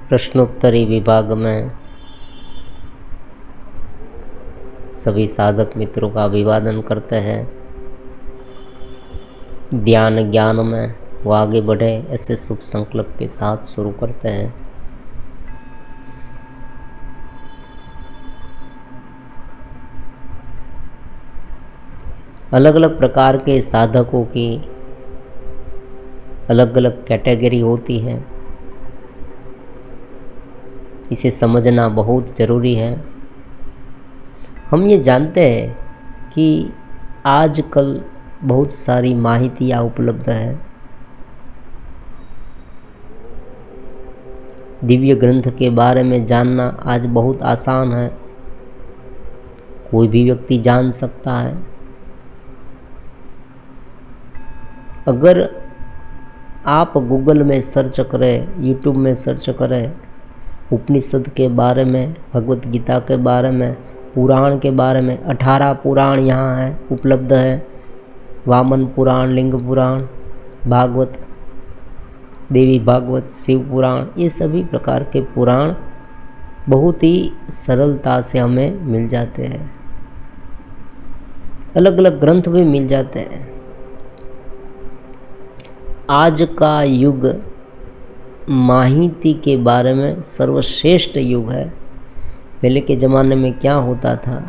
प्रश्नोत्तरी विभाग में सभी साधक मित्रों का अभिवादन करते हैं। ध्यान ज्ञान में वो आगे बढ़े ऐसे शुभ संकल्प के साथ शुरू करते हैं। अलग अलग प्रकार के साधकों की अलग अलग कैटेगरी होती है, इसे समझना बहुत ज़रूरी है। हम ये जानते हैं कि आजकल बहुत सारी माहितियाँ उपलब्ध है। दिव्य ग्रंथ के बारे में जानना आज बहुत आसान है, कोई भी व्यक्ति जान सकता है। अगर आप गूगल में सर्च करें, यूट्यूब में सर्च करें, उपनिषद के बारे में, भगवत गीता के बारे में, पुराण के बारे में, 18 पुराण यहाँ है उपलब्ध है। वामन पुराण, लिंग पुराण, भागवत, देवी भागवत, शिव पुराण, ये सभी प्रकार के पुराण बहुत ही सरलता से हमें मिल जाते हैं। अलग अलग ग्रंथ भी मिल जाते हैं। आज का युग माहिती के बारे में सर्वश्रेष्ठ युग है। पहले के ज़माने में क्या होता था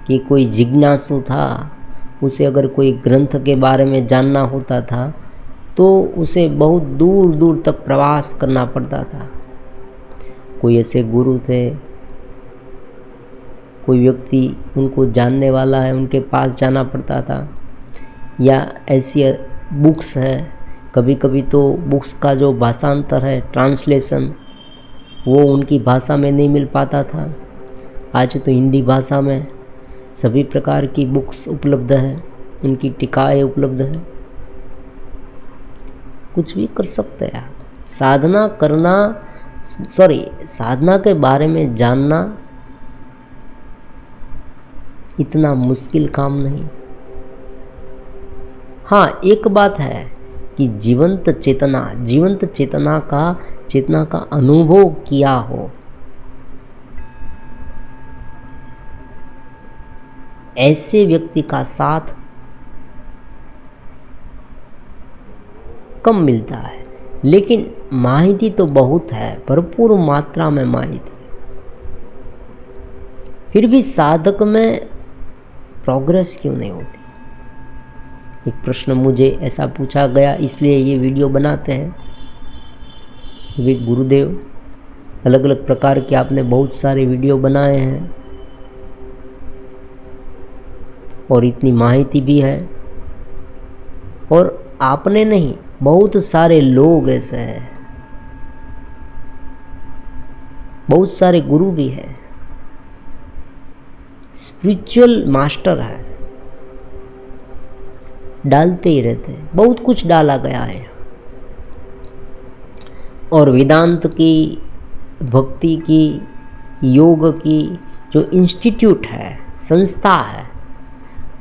कि कोई जिज्ञासु था, उसे अगर कोई ग्रंथ के बारे में जानना होता था तो उसे बहुत दूर दूर तक प्रवास करना पड़ता था। कोई ऐसे गुरु थे, कोई व्यक्ति उनको जानने वाला है, उनके पास जाना पड़ता था। या ऐसी बुक्स है, कभी कभी तो बुक्स का जो भाषांतर है, ट्रांसलेशन, वो उनकी भाषा में नहीं मिल पाता था। आज तो हिंदी भाषा में सभी प्रकार की बुक्स उपलब्ध है, उनकी टीकाएँ उपलब्ध है। कुछ भी कर सकते हैं आप। साधना करना, साधना के बारे में जानना इतना मुश्किल काम नहीं। हाँ, एक बात है कि जीवंत चेतना का अनुभव किया हो, ऐसे व्यक्ति का साथ कम मिलता है। लेकिन माहिती तो बहुत है, भरपूर मात्रा में माहिती। फिर भी साधक में प्रोग्रेस क्यों नहीं होती? एक प्रश्न मुझे ऐसा पूछा गया, इसलिए ये वीडियो बनाते हैं। वे गुरुदेव, अलग अलग प्रकार के आपने बहुत सारे वीडियो बनाए हैं और इतनी माहिती भी है, और आपने नहीं, बहुत सारे लोग ऐसे हैं, बहुत सारे गुरु भी हैं, स्पिरिचुअल मास्टर है, डालते ही रहते हैं। बहुत कुछ डाला गया है। और वेदांत की, भक्ति की, योग की जो इंस्टीट्यूट है, संस्था है,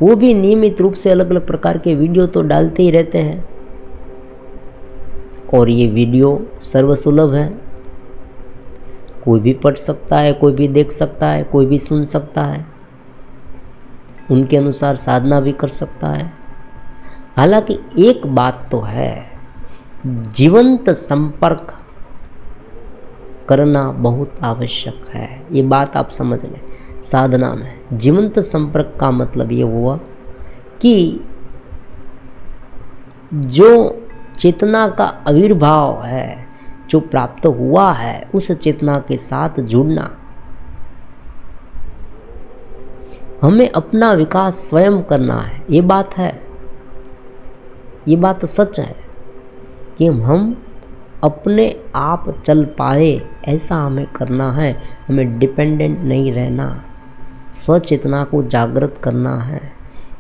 वो भी नियमित रूप से अलग अलग प्रकार के वीडियो तो डालते ही रहते हैं। और ये वीडियो सर्वसुलभ है, कोई भी पढ़ सकता है, कोई भी देख सकता है, कोई भी सुन सकता है, उनके अनुसार साधना भी कर सकता है। हालांकि एक बात तो है, जीवंत संपर्क करना बहुत आवश्यक है। ये बात आप समझ लें। साधना में जीवंत संपर्क का मतलब ये हुआ कि जो चेतना का आविर्भाव है, जो प्राप्त हुआ है, उस चेतना के साथ जुड़ना। हमें अपना विकास स्वयं करना है, ये बात है, ये बात सच है कि हम अपने आप चल पाए, ऐसा हमें करना है। हमें डिपेंडेंट नहीं रहना, स्वचेतना को जागृत करना है।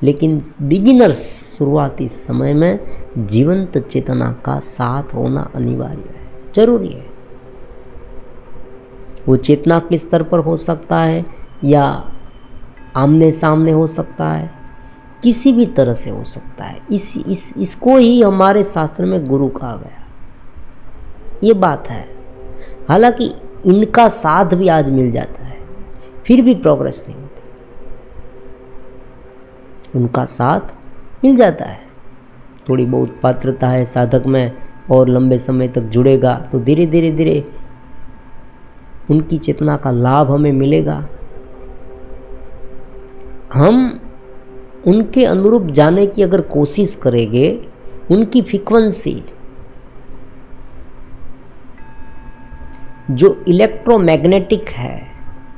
लेकिन बिगिनर्स, शुरुआती समय में जीवंत चेतना का साथ होना अनिवार्य है, जरूरी है। वो चेतना किस स्तर पर हो सकता है, या आमने सामने हो सकता है, किसी भी तरह से हो सकता है। इसको ही हमारे शास्त्र में गुरु कहा गया, ये बात है। हालांकि इनका साथ भी आज मिल जाता है, फिर भी प्रोग्रेस नहीं होती। उनका साथ मिल जाता है, थोड़ी बहुत पात्रता है साधक में और लंबे समय तक जुड़ेगा तो धीरे धीरे धीरे उनकी चेतना का लाभ हमें मिलेगा। हम उनके अनुरूप जाने की अगर कोशिश करेंगे, उनकी फ्रीक्वेंसी जो इलेक्ट्रोमैग्नेटिक है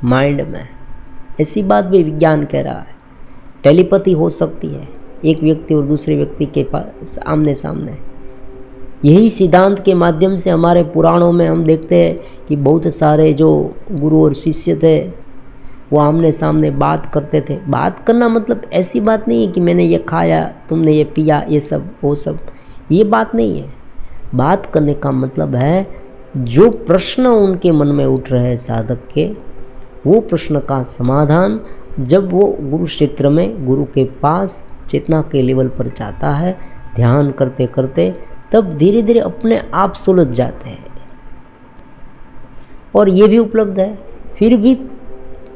माइंड में, ऐसी बात भी विज्ञान कह रहा है, टेलीपैथी हो सकती है एक व्यक्ति और दूसरे व्यक्ति के पास आमने सामने। यही सिद्धांत के माध्यम से हमारे पुराणों में हम देखते हैं कि बहुत सारे जो गुरु और शिष्य थे वो आमने सामने बात करते थे। बात करना मतलब ऐसी बात नहीं है कि मैंने ये खाया, तुमने ये पिया, ये सब वो सब, ये बात नहीं है। बात करने का मतलब है जो प्रश्न उनके मन में उठ रहे हैं साधक के, वो प्रश्न का समाधान जब वो गुरु क्षेत्र में गुरु के पास चेतना के लेवल पर जाता है, ध्यान करते करते, तब धीरे धीरे अपने आप सुलझ जाते हैं। और ये भी उपलब्ध है, फिर भी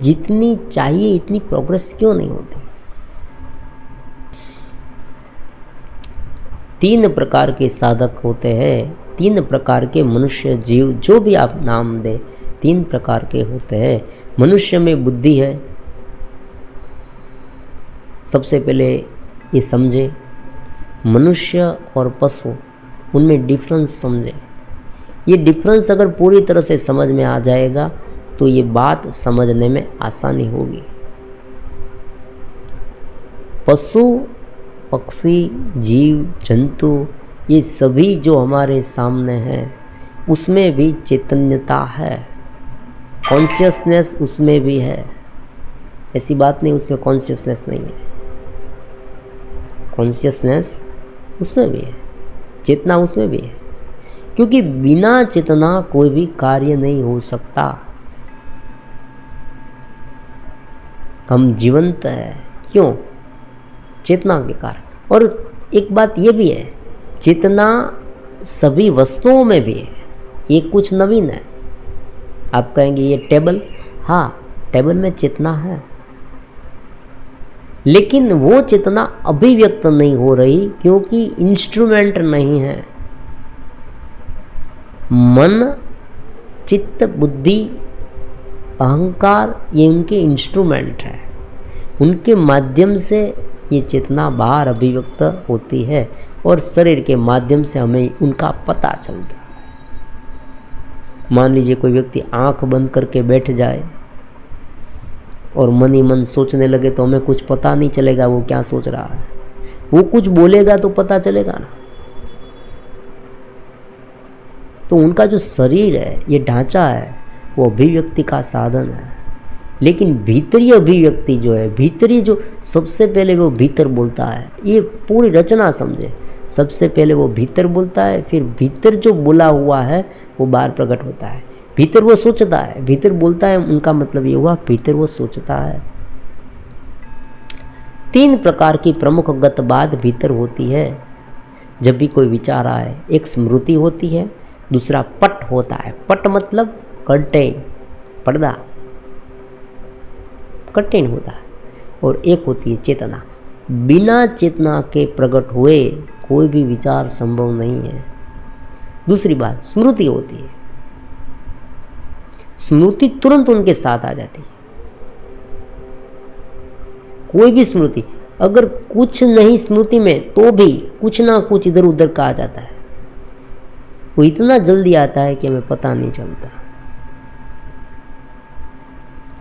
जितनी चाहिए इतनी प्रोग्रेस क्यों नहीं होती। 3 प्रकार के साधक होते हैं, 3 प्रकार के मनुष्य जीव, जो भी आप नाम दें, 3 प्रकार के होते हैं। मनुष्य में बुद्धि है, सबसे पहले ये समझे। मनुष्य और पशु, उनमें डिफरेंस समझे। ये डिफरेंस अगर पूरी तरह से समझ में आ जाएगा तो ये बात समझने में आसानी होगी। पशु, पक्षी, जीव जंतु, ये सभी जो हमारे सामने हैं उसमें भी चैतन्यता है, कॉन्शियसनेस उसमें भी है। ऐसी बात नहीं उसमें कॉन्शियसनेस नहीं है, कॉन्शियसनेस उसमें भी है, चेतना उसमें भी है। क्योंकि बिना चेतना कोई भी कार्य नहीं हो सकता। हम जीवंत है क्यों? चेतना के कारण। और एक बात ये भी है, चेतना सभी वस्तुओं में भी है, ये कुछ नवीन है। आप कहेंगे ये टेबल, हाँ टेबल में चेतना है, लेकिन वो चेतना अभिव्यक्त नहीं हो रही क्योंकि इंस्ट्रूमेंट नहीं है। मन, चित्त, बुद्धि, अहंकार, ये उनके इंस्ट्रूमेंट है। उनके माध्यम से ये चेतना बाहर अभिव्यक्त होती है और शरीर के माध्यम से हमें उनका पता चलता है। मान लीजिए कोई व्यक्ति आंख बंद करके बैठ जाए और मन ही मन सोचने लगे तो हमें कुछ पता नहीं चलेगा वो क्या सोच रहा है। वो कुछ बोलेगा तो पता चलेगा ना। तो उनका जो शरीर है, ये ढांचा है, वो अभिव्यक्ति का साधन है। लेकिन भीतरी अभिव्यक्ति जो है, भीतरी जो सबसे पहले वो भीतर बोलता है, ये पूरी रचना समझे। सबसे पहले वो भीतर बोलता है, फिर भीतर जो बोला हुआ है वो बाहर प्रकट होता है। भीतर वो सोचता है, भीतर बोलता है, उनका मतलब ये हुआ भीतर वो सोचता है। 3 प्रकार की प्रमुख गत बात भीतर होती है जब भी कोई विचार आए। एक स्मृति होती है, दूसरा पट होता है। पट मतलब कर्टेन, पर्दा, कर्टेन होता है। और एक होती है चेतना। बिना चेतना के प्रकट हुए कोई भी विचार संभव नहीं है। दूसरी बात स्मृति होती है। स्मृति तुरंत उनके साथ आ जाती है। कोई भी स्मृति, अगर कुछ नहीं स्मृति में तो भी कुछ ना कुछ इधर उधर का आ जाता है। वो इतना जल्दी आता है कि हमें पता नहीं चलता।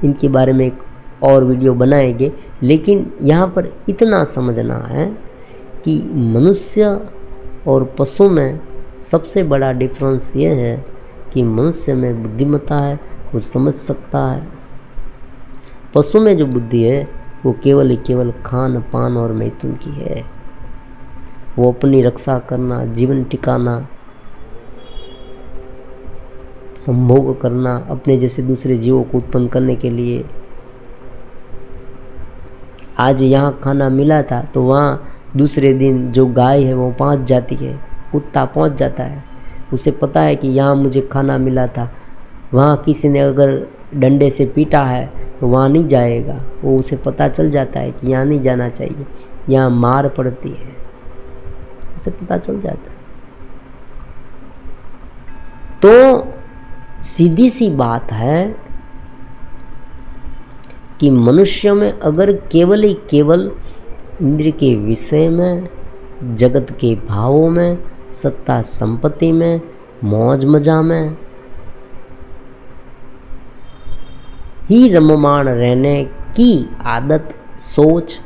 इनके बारे में एक और वीडियो बनाएंगे, लेकिन यहाँ पर इतना समझना है कि मनुष्य और पशु में सबसे बड़ा डिफरेंस ये है कि मनुष्य में बुद्धिमत्ता है, वो समझ सकता है। पशु में जो बुद्धि है वो केवल खान पान और मैथुन की है। वो अपनी रक्षा करना, जीवन टिकाना, संभोग करना, अपने जैसे दूसरे जीवों को उत्पन्न करने के लिए। आज यहाँ खाना मिला था तो वहाँ दूसरे दिन जो गाय है वो पहुँच जाती है, कुत्ता पहुँच जाता है। उसे पता है कि यहाँ मुझे खाना मिला था, वहाँ किसी ने अगर डंडे से पीटा है तो वहाँ नहीं जाएगा, वो उसे पता चल जाता है कि यहाँ नहीं जाना चाहिए, यहाँ मार पड़ती है, उसे पता चल जाता है। तो सीधी सी बात है कि मनुष्य में अगर केवल ही केवल इंद्र के विषय में, जगत के भावों में, सत्ता संपत्ति में, मौज मजा में ही रममाण रहने की आदत, सोच,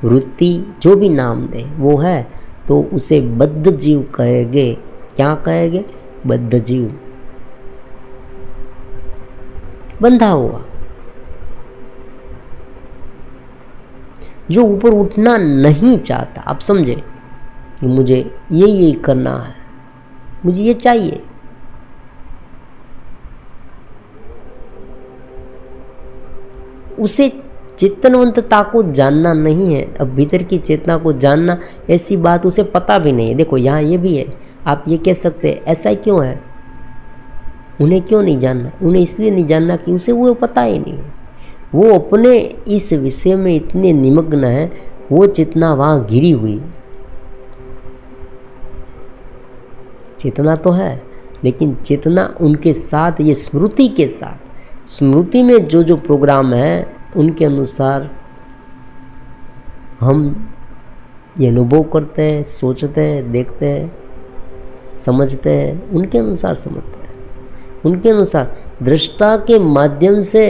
वृत्ति, जो भी नाम दे वो है, तो उसे बद्ध जीव कहेंगे। क्या कहेंगे? बद्ध जीव, बंधा हुआ, जो ऊपर उठना नहीं चाहता। आप समझे कि मुझे यही करना है, मुझे ये चाहिए, उसे चेतनवंतता को जानना नहीं है। अब भीतर की चेतना को जानना, ऐसी बात उसे पता भी नहीं है। देखो यहाँ ये भी है, आप ये कह सकते हैं ऐसा क्यों है, उन्हें क्यों नहीं जानना? उन्हें इसलिए नहीं जानना कि उसे वो पता ही नहीं है। वो अपने इस विषय में इतने निमग्न है, वो चेतना वहाँ घिरी हुई। चेतना तो है, लेकिन चेतना उनके साथ, ये स्मृति के साथ, स्मृति में जो जो प्रोग्राम है उनके अनुसार हम ये अनुभव करते हैं, सोचते हैं, देखते हैं, समझते हैं, उनके अनुसार समझते हैं, उनके अनुसार दृष्टा के माध्यम से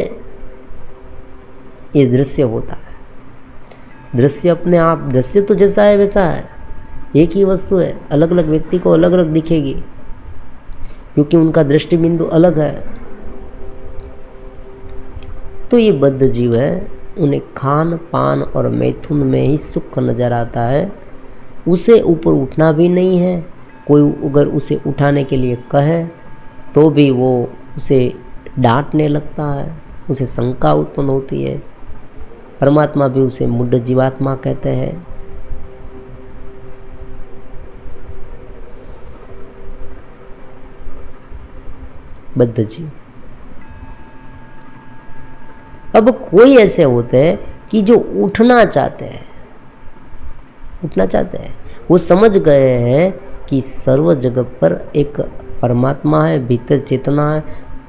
ये दृश्य होता है। दृश्य अपने आप, दृश्य तो जैसा है वैसा है, एक ही वस्तु है, अलग अलग व्यक्ति को अलग अलग दिखेगी क्योंकि उनका दृष्टि बिंदु अलग है। तो ये बद्ध जीव है, उन्हें खान पान और मैथुन में ही सुख नजर आता है, उसे ऊपर उठना भी नहीं है। कोई अगर उसे उठाने के लिए कहे तो भी वो उसे डांटने लगता है, उसे शंका उत्पन्न होती है। परमात्मा भी उसे मुड्ढ जीवात्मा कहते हैं। बद्ध जीव। अब कोई ऐसे होते हैं कि जो उठना चाहते हैं, उठना चाहते हैं, वो समझ गए हैं कि सर्व जगत पर एक परमात्मा है, भीतर चेतना है,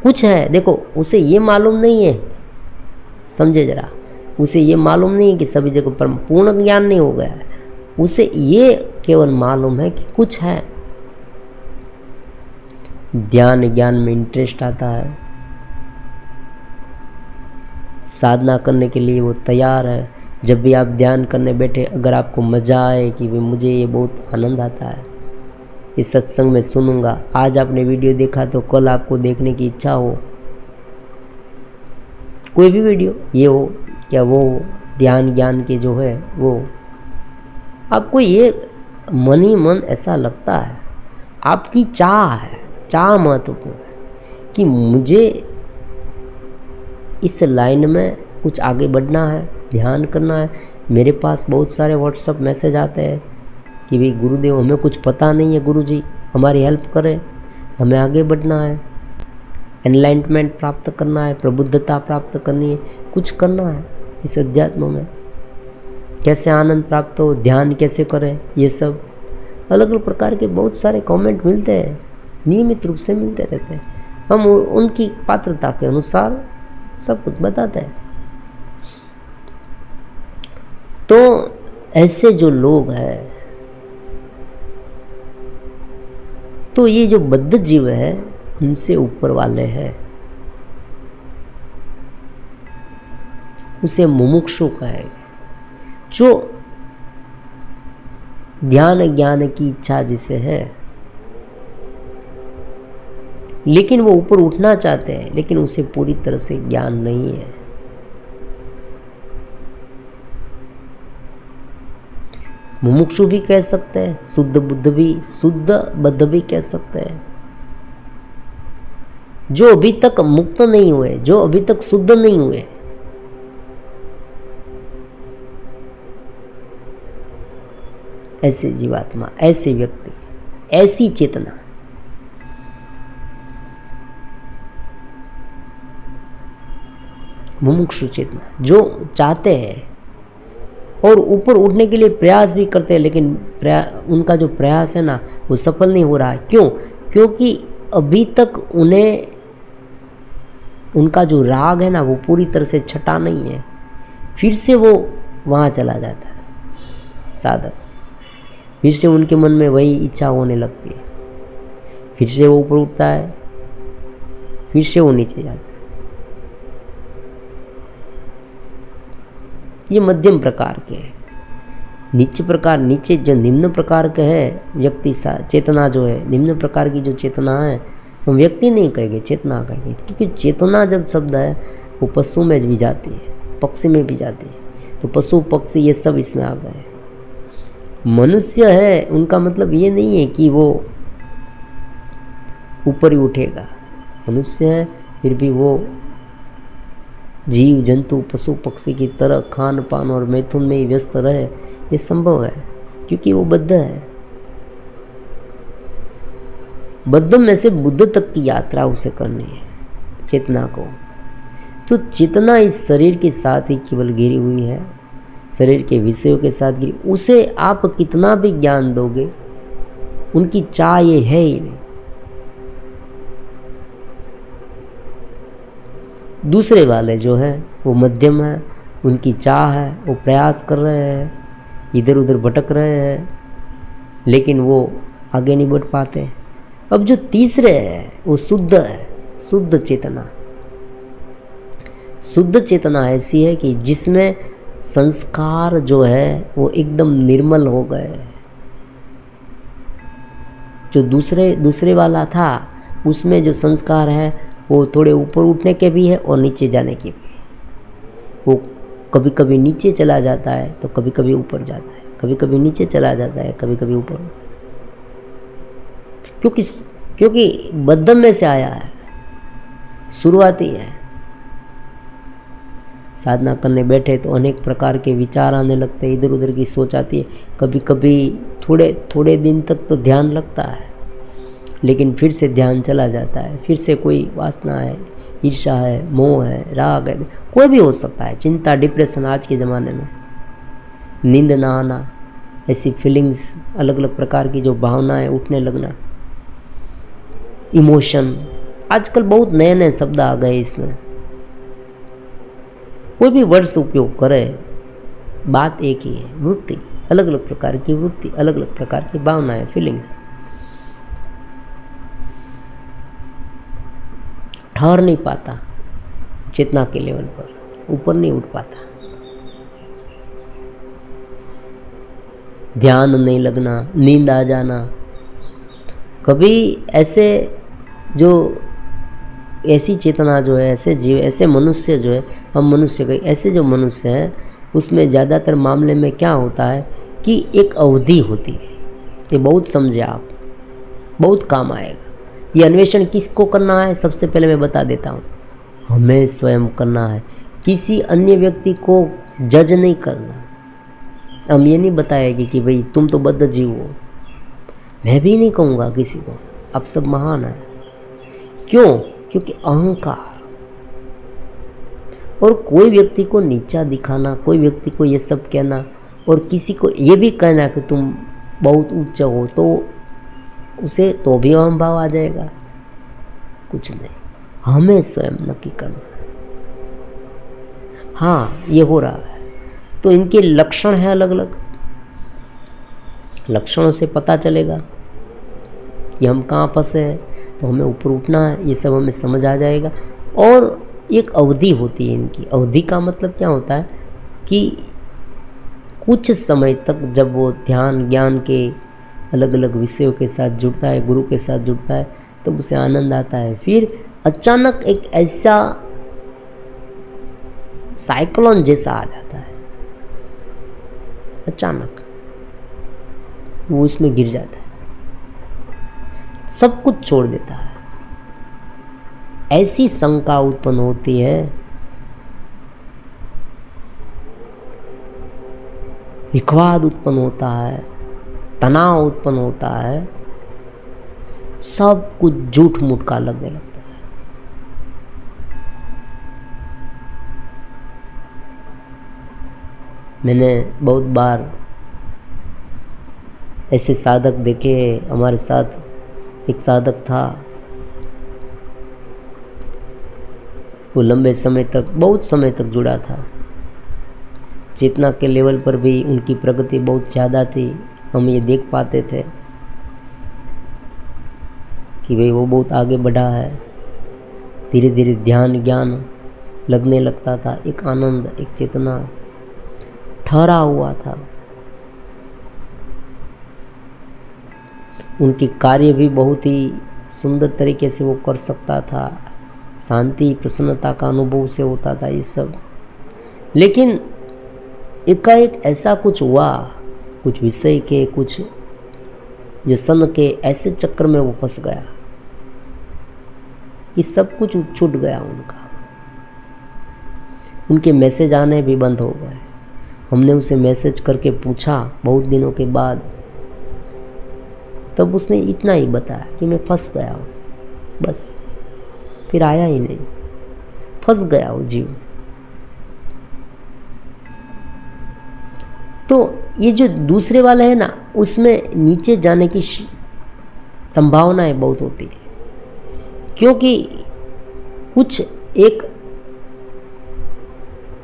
कुछ है। देखो उसे ये मालूम नहीं है, समझे जरा, उसे ये मालूम नहीं है कि सभी जगह पर पूर्ण ज्ञान नहीं हो गया है, उसे ये केवल मालूम है कि कुछ है। ध्यान ज्ञान में इंटरेस्ट आता है, साधना करने के लिए वो तैयार है। जब भी आप ध्यान करने बैठे, अगर आपको मज़ा आए कि भाई मुझे ये बहुत आनंद आता है, इस सत्संग में सुनूंगा, आज आपने वीडियो देखा तो कल आपको देखने की इच्छा हो, कोई भी वीडियो ये हो क्या वो ध्यान ज्ञान के जो है वो, आपको ये मन ही मन ऐसा लगता है, आपकी चाह है, चाह महत्वपूर्ण है कि मुझे इस लाइन में कुछ आगे बढ़ना है, ध्यान करना है। मेरे पास बहुत सारे व्हाट्सएप मैसेज आते हैं कि भाई गुरुदेव हमें कुछ पता नहीं है, गुरुजी हमारी हेल्प करें, हमें आगे बढ़ना है, एनलाइटमेंट प्राप्त करना है, प्रबुद्धता प्राप्त करनी है, कुछ करना है इस अध्यात्म में, कैसे आनंद प्राप्त हो, ध्यान कैसे करें, ये सब अलग अलग प्रकार के बहुत सारे कमेंट मिलते हैं, नियमित रूप से मिलते रहते हैं। हम उनकी पात्रता के अनुसार सब कुछ बताते हैं। तो ऐसे जो लोग हैं, तो ये जो बद्ध जीव है उनसे ऊपर वाले हैं, उसे मुमुक्षु कहेंगे, जो ध्यान ज्ञान की इच्छा जिसे है, लेकिन वो ऊपर उठना चाहते हैं, लेकिन उसे पूरी तरह से ज्ञान नहीं है। मुमुक्षु भी कह सकते हैं, शुद्ध बुद्ध भी, शुद्ध बद्ध भी कह सकते हैं। जो अभी तक मुक्त नहीं हुए, जो अभी तक शुद्ध नहीं हुए, ऐसे जीवात्मा, ऐसे व्यक्ति, ऐसी चेतना, मुमुक्षु चेतना जो चाहते हैं और ऊपर उठने के लिए प्रयास भी करते हैं, लेकिन उनका जो प्रयास है ना वो सफल नहीं हो रहा है। क्यों? क्योंकि अभी तक उन्हें उनका जो राग है ना वो पूरी तरह से छटा नहीं है। फिर से वो वहाँ चला जाता है साधक, फिर से उनके मन में वही इच्छा होने लगती है, फिर से वो ऊपर उठता है, फिर से वो नीचे जाता है। ये मध्यम प्रकार के हैं। नीचे जो निम्न प्रकार के है व्यक्ति चेतना जो है, निम्न प्रकार की जो चेतना है हम व्यक्ति नहीं कहेंगे, चेतना कहेंगे, क्योंकि चेतना जब शब्द है वो पशु में भी जाती है, पक्षी में भी जाती है, तो पशु पक्षी ये सब इसमें आ गए। मनुष्य है उनका मतलब ये नहीं है कि वो ऊपर ही उठेगा, मनुष्य है फिर भी वो जीव जंतु पशु पक्षी की तरह खान पान और मैथुन में ही व्यस्त रहे, ये संभव है क्योंकि वो बद्ध है। बद्ध में से बुद्ध तक की यात्रा उसे करनी है चेतना को। तो चेतना इस शरीर के साथ ही केवल घिरी हुई है, शरीर के विषयों के साथ घिरी, उसे आप कितना भी ज्ञान दोगे उनकी चाह ये है ही नहीं। दूसरे वाले जो है वो मध्यम है, उनकी चाह है, वो प्रयास कर रहे हैं, इधर उधर भटक रहे हैं, लेकिन वो आगे नहीं बढ़ पाते। अब जो तीसरे है वो शुद्ध है, शुद्ध चेतना। शुद्ध चेतना ऐसी है कि जिसमें संस्कार जो है वो एकदम निर्मल हो गए। जो दूसरे वाला था उसमें जो संस्कार है वो थोड़े ऊपर उठने के भी है और नीचे जाने के भी। वो कभी कभी नीचे चला जाता है तो कभी कभी ऊपर जाता है, कभी कभी नीचे चला जाता है, कभी कभी ऊपर। क्योंकि बद्धम में से आया है, शुरुआती है। साधना करने बैठे तो अनेक प्रकार के विचार आने लगते हैं, इधर उधर की सोच आती है। कभी कभी थोड़े दिन तक तो ध्यान लगता है, लेकिन फिर से ध्यान चला जाता है, फिर से कोई वासना है, ईर्ष्या है, मोह है, राग है, कोई भी हो सकता है, चिंता, डिप्रेशन। आज के ज़माने में नींद ना आना, ऐसी फीलिंग्स, अलग अलग प्रकार की जो भावनाएं उठने लगना, इमोशन। आजकल बहुत नए नए शब्द आ गए इसमें, कोई भी वर्ड्स उपयोग करे, बात एक ही है, वृत्ति। अलग अलग प्रकार की वृत्ति, अलग अलग प्रकार की भावनाएं, फीलिंग्स। ठहर नहीं पाता चेतना के लेवल पर, ऊपर नहीं उठ पाता, ध्यान नहीं लगना, नींद आ जाना। कभी ऐसी चेतना जो है, ऐसे जीव, ऐसे मनुष्य जो है, हम मनुष्य के ऐसे जो मनुष्य हैं उसमें ज़्यादातर मामले में क्या होता है कि एक अवधि होती है। ये बहुत समझे आप, बहुत काम आएगा। ये अन्वेषण किसको करना है सबसे पहले मैं बता देता हूँ, हमें स्वयं करना है। किसी अन्य व्यक्ति को जज नहीं करना। हम ये नहीं बताएंगे कि भाई तुम तो बद्ध जीव हो, मैं भी नहीं कहूँगा किसी को आप सब महान है। क्यों? क्योंकि अहंकार। और कोई व्यक्ति को नीचा दिखाना, कोई व्यक्ति को ये सब कहना और किसी को ये भी कहना कि तुम बहुत उच्च हो, तो उसे तो भी अहम भाव आ जाएगा। कुछ नहीं, हमें स्वयं नक्की करना। हाँ, ये हो रहा है तो इनके लक्षण है अलग अलग, लक्षणों से पता चलेगा कि हम कहाँ फंसे हैं, तो हमें ऊपर उठना है, ये सब हमें समझ आ जाएगा। और एक अवधि होती है इनकी। अवधि का मतलब क्या होता है कि कुछ समय तक जब वो ध्यान ज्ञान के अलग अलग विषयों के साथ जुड़ता है, गुरु के साथ जुड़ता है, तो उसे आनंद आता है। फिर अचानक एक ऐसा साइक्लोन जैसा आ जाता है, अचानक वो उसमें गिर जाता है, सब कुछ छोड़ देता है। ऐसी शंका उत्पन्न होती है, विखवाद उत्पन्न होता है, तनाव उत्पन्न होता है, सब कुछ झूठ मूठ का लगने लगता है। मैंने बहुत बार ऐसे साधक देखे। हमारे साथ एक साधक था, वो लंबे समय तक, बहुत समय तक जुड़ा था। चेतना के लेवल पर भी उनकी प्रगति बहुत ज़्यादा थी। हम ये देख पाते थे कि भाई वो बहुत आगे बढ़ा है। धीरे धीरे ध्यान ज्ञान लगने लगता था, एक आनंद, एक चेतना ठहरा हुआ था। उनके कार्य भी बहुत ही सुंदर तरीके से वो कर सकता था। शांति प्रसन्नता का अनुभव से होता था ये सब। लेकिन एकाएक ऐसा कुछ हुआ, कुछ विषय के, कुछ व्यसन के ऐसे चक्कर में वो फंस गया कि सब कुछ छूट गया उनका। उनके मैसेज आने भी बंद हो गए। हमने उसे मैसेज करके पूछा बहुत दिनों के बाद, तब उसने इतना ही बताया कि मैं फंस गया हूँ, बस। फिर आया ही नहीं, फंस गया वो जीव। तो ये जो दूसरे वाला है ना, उसमें नीचे जाने की संभावनाएं बहुत होती है, क्योंकि कुछ एक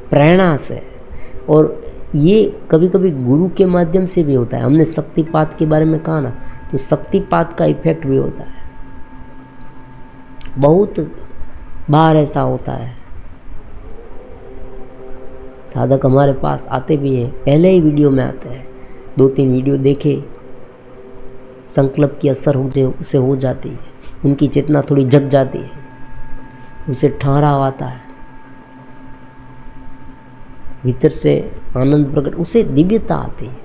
प्रेरणा से, और ये कभी कभी गुरु के माध्यम से भी होता है। हमने शक्तिपात के बारे में कहा ना, तो शक्तिपात का इफेक्ट भी होता है। बहुत बार ऐसा होता है। साधक हमारे पास आते भी हैं, पहले ही वीडियो में आते हैं, 2-3 वीडियो देखे, संकल्प की असर उसे हो जाती है, उनकी चेतना थोड़ी जग जाती है, उसे ठहराव आता है, भीतर से आनंद प्रकट, उसे दिव्यता आती है।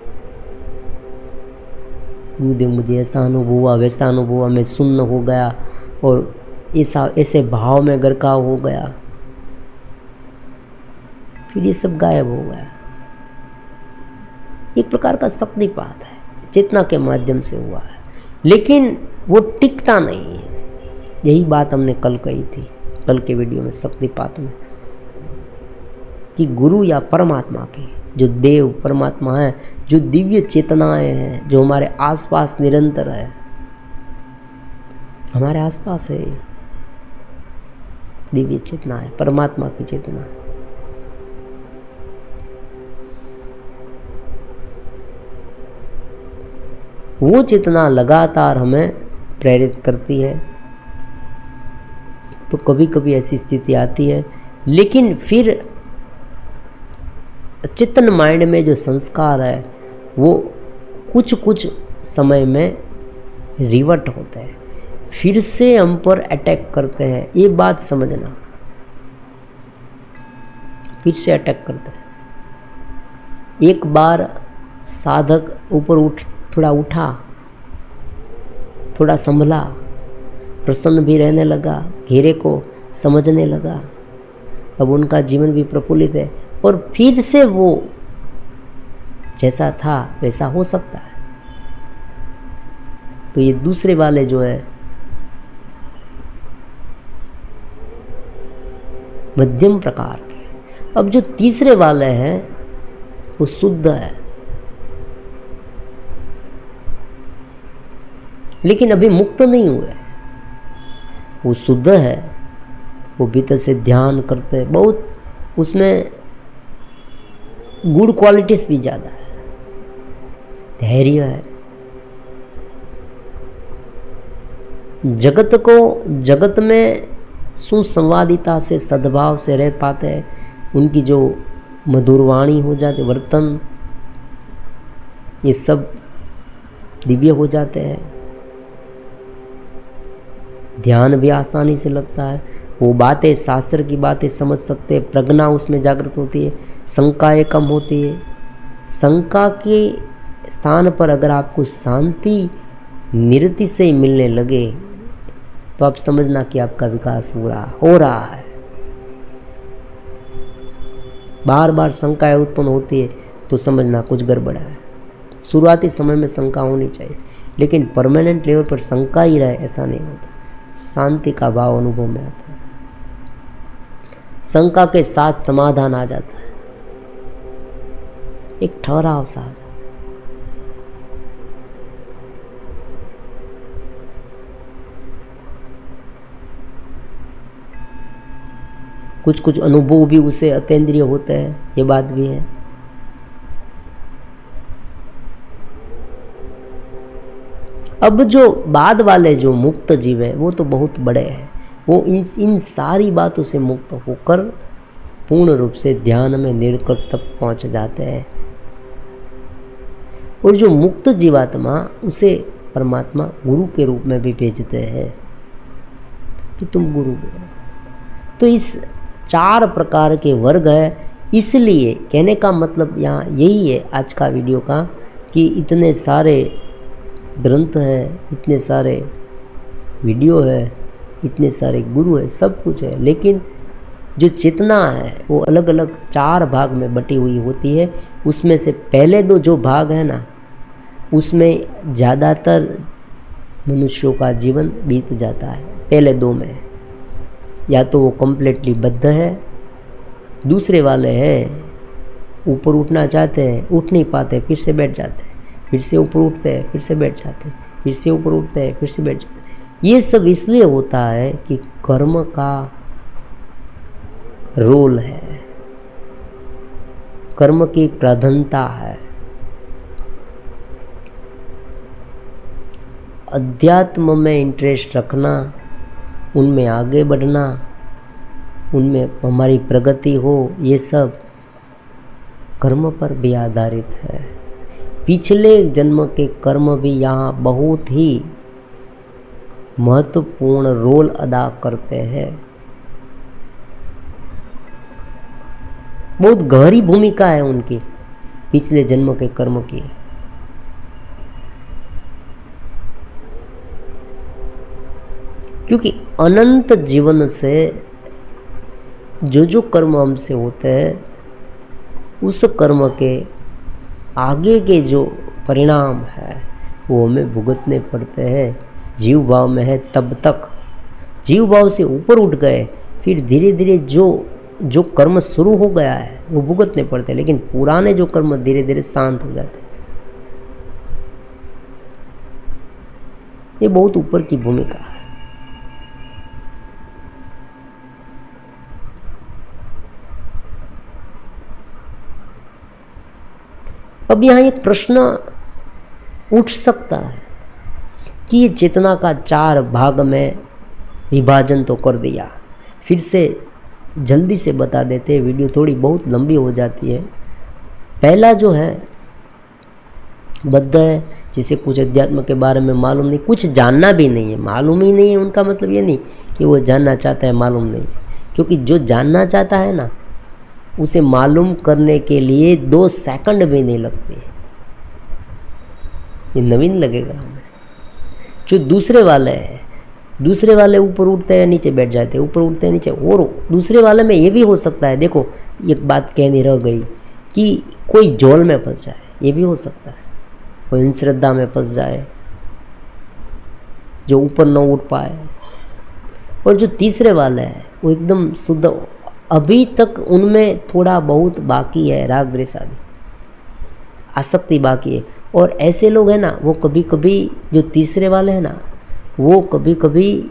गुरुदेव मुझे ऐसा अनुभव हुआ, वैसा अनुभव हुआ, मैं सुन्न हो गया और ऐसे भाव में गरकाव हो गया। फिर ये सब गायब हो गया। एक प्रकार का शक्तिपात है, चेतना के माध्यम से हुआ है, लेकिन वो टिकता नहीं है। यही बात हमने कल कही थी, कल के वीडियो में, शक्तिपात में, कि गुरु या परमात्मा की, जो देव परमात्मा है, जो दिव्य चेतनाएं हैं, जो हमारे आसपास निरंतर है, हमारे आसपास है, दिव्य चेतना है, परमात्मा की चेतना। वो चेतना लगातार हमें प्रेरित करती है। तो कभी कभी ऐसी स्थिति आती है, लेकिन फिर चेतन माइंड में जो संस्कार है वो कुछ कुछ समय में रिवर्ट होते हैं, फिर से हम पर अटैक करते हैं। ये बात समझना, फिर से अटैक करते हैं। एक बार साधक ऊपर थोड़ा उठा, थोड़ा संभला, प्रसन्न भी रहने लगा, घेरे को समझने लगा, अब उनका जीवन भी प्रफुल्लित है, और फिर से वो जैसा था वैसा हो सकता है। तो ये दूसरे वाले जो है मध्यम प्रकार के। अब जो तीसरे वाले हैं वो शुद्ध है, लेकिन अभी मुक्त नहीं हुए। वो शुद्ध है, वो भीतर से ध्यान करते हैं, बहुत उसमें गुड क्वालिटीज भी ज़्यादा है, धैर्य है, जगत में सुसंवादिता से, सद्भाव से रह पाते हैं। उनकी जो मधुर वाणी हो जाती, वर्तन, ये सब दिव्य हो जाते हैं। ध्यान भी आसानी से लगता है, वो बातें, शास्त्र की बातें समझ सकते हैं, प्रज्ञा उसमें जागृत होती है, शंकाएं कम होती है। शंका के स्थान पर अगर आपको शांति निरति से ही मिलने लगे तो आप समझना कि आपका विकास हो रहा है। बार बार शंकाएं उत्पन्न होती है तो समझना कुछ गड़बड़ है। शुरुआती समय में शंका होनी चाहिए, लेकिन परमानेंट लेवल पर शंका ही रहे ऐसा नहीं होता। शांति का भाव अनुभव में आता है, शंका के साथ समाधान आ जाता है। एक ठहराव सा आ जाता है। कुछ कुछ अनुभव भी उसे अतीन्द्रिय होते हैं, ये बात भी है। अब जो बाद वाले जो मुक्त जीव है वो तो बहुत बड़े हैं, वो इन सारी बातों से मुक्त होकर पूर्ण रूप से ध्यान में निरंतर तक पहुंच जाते हैं। और जो मुक्त जीवात्मा उसे परमात्मा गुरु के रूप में भी भेजते हैं कि तुम गुरु बनो। तो इस 4 प्रकार के वर्ग है, इसलिए कहने का मतलब यहाँ यही है आज का वीडियो का, कि इतने सारे ग्रंथ हैं, इतने सारे वीडियो है, इतने सारे गुरु है, सब कुछ है, लेकिन जो चेतना है वो अलग अलग 4 भाग में बटी हुई होती है। उसमें से पहले 2 जो भाग है ना, उसमें ज़्यादातर मनुष्यों का जीवन बीत जाता है। पहले 2 में या तो वो कम्प्लीटली बद्ध है, दूसरे वाले हैं ऊपर उठना चाहते हैं, उठ नहीं पाते, फिर से बैठ जाते हैं, फिर से ऊपर उठते हैं, फिर से बैठ जाते हैं, फिर से ऊपर उठते हैं, फिर से बैठ जाते हैं। ये सब इसलिए होता है कि कर्म का रोल है, कर्म की प्राधान्यता है। अध्यात्म में इंटरेस्ट रखना, उनमें आगे बढ़ना, उनमें हमारी प्रगति हो, ये सब कर्म पर भी आधारित है। पिछले जन्म के कर्म भी यहाँ बहुत ही महत्वपूर्ण रोल अदा करते हैं। बहुत गहरी भूमिका है उनकी, पिछले जन्म के कर्म की। क्योंकि अनंत जीवन से जो कर्म हमसे होते हैं, उस कर्म के आगे के जो परिणाम है वो हमें भुगतने पड़ते हैं। जीव भाव में है तब तक, जीव भाव से ऊपर उठ गए फिर धीरे धीरे जो कर्म शुरू हो गया है वो भुगतने पड़ते हैं, लेकिन पुराने जो कर्म धीरे धीरे शांत हो जाते हैं। ये बहुत ऊपर की भूमिका है। अब यहाँ एक प्रश्न उठ सकता है कि ये चेतना का 4 भाग में विभाजन तो कर दिया, फिर से जल्दी से बता देते हैं, वीडियो थोड़ी बहुत लंबी हो जाती है। पहला जो है बद्ध है, जिसे कुछ अध्यात्म के बारे में मालूम नहीं, कुछ जानना भी नहीं है, मालूम ही नहीं है। उनका मतलब ये नहीं कि वो जानना चाहता है, मालूम नहीं, क्योंकि जो जानना चाहता है ना, उसे मालूम करने के लिए 2 सेकंड भी नहीं लगते। ये नवीन लगेगा हमें। जो दूसरे वाले हैं, दूसरे वाले ऊपर उठते हैं नीचे बैठ जाते हैं, ऊपर उठते हैं नीचे। और दूसरे वाले में ये भी हो सकता है, देखो एक बात कहनी रह गई, कि कोई झोल में फंस जाए, ये भी हो सकता है। कोई अंधश्रद्धा में फंस जाए जो ऊपर न उठ पाए। और जो तीसरे वाले हैं वो एकदम शुद्ध, अभी तक उनमें थोड़ा बहुत बाकी है, राग द्वेष आदि आसक्ति बाकी है। और ऐसे लोग हैं ना, वो कभी कभी जो तीसरे वाले हैं ना, वो कभी कभी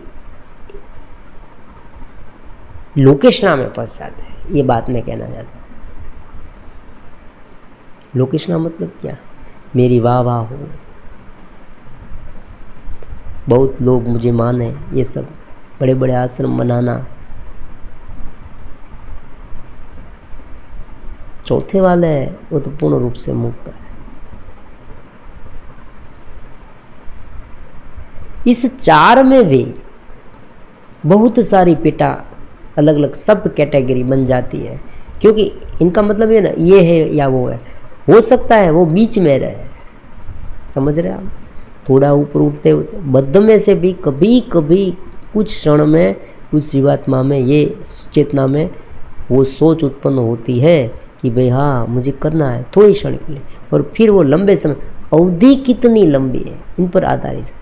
लोकेशना में फंस जाते हैं। ये बात मैं कहना चाहता हूँ। लोकेशना मतलब क्या? मेरी वाह वाह हो, बहुत लोग मुझे माने, ये सब बड़े बड़े आश्रम बनाना। चौथे वाले हैं वो तो पूर्ण रूप से मुक्त है। इस 4 में भी बहुत सारी पेटा अलग अलग सब कैटेगरी बन जाती है, क्योंकि इनका मतलब ये ना, ये है या वो है। हो सकता है वो बीच में रहे, समझ रहे आप? थोड़ा ऊपर उठते उठते बद्ध में से भी कभी कभी कुछ क्षण में उस जीवात्मा में, ये चेतना में वो सोच उत्पन्न होती है कि भाई हाँ मुझे करना है, थोड़ी क्षण के लिए। और फिर वो लंबे समय, अवधि कितनी लंबी है इन पर आधारित है।